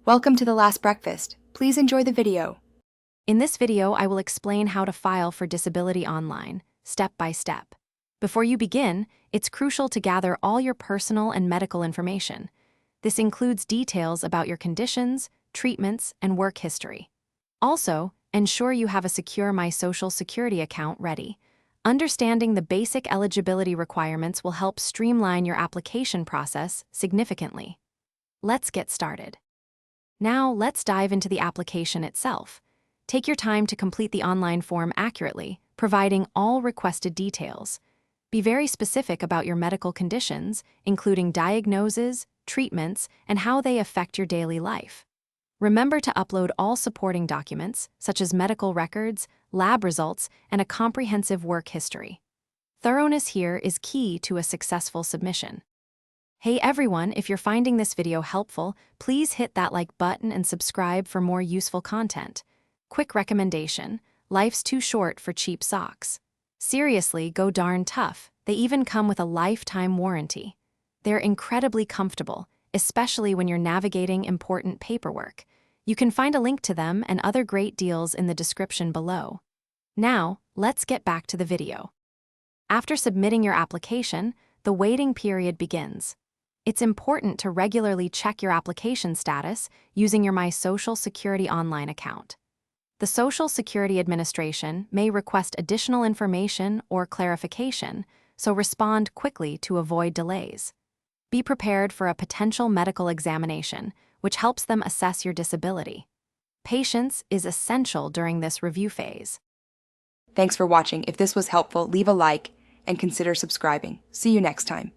Welcome to The Last Breakfast. Please enjoy the video. In this video, I will explain how to file for disability online, step by step. Before you begin, it's crucial to gather all your personal and medical information. This includes details about your conditions, treatments, and work history. Also, ensure you have a secure My Social Security account ready. Understanding the basic eligibility requirements will help streamline your application process significantly. Let's get started. Now, let's dive into the application itself. Take your time to complete the online form accurately, providing all requested details. Be very specific about your medical conditions, including diagnoses, treatments, and how they affect your daily life. Remember to upload all supporting documents, such as medical records, lab results, and a comprehensive work history. Thoroughness here is key to a successful submission. Hey everyone, if you're finding this video helpful, please hit that like button and subscribe for more useful content. Quick recommendation: life's too short for cheap socks. Seriously, go darn tough. They even come with a lifetime warranty. They're incredibly comfortable, especially when you're navigating important paperwork. You can find a link to them and other great deals in the description below. Now, let's get back to the video. After submitting your application, the waiting period begins. It's important to regularly check your application status using your My Social Security online account. The Social Security Administration may request additional information or clarification, so respond quickly to avoid delays. Be prepared for a potential medical examination, which helps them assess your disability. Patience is essential during this review phase. Thanks for watching. If this was helpful, leave a like and consider subscribing. See you next time.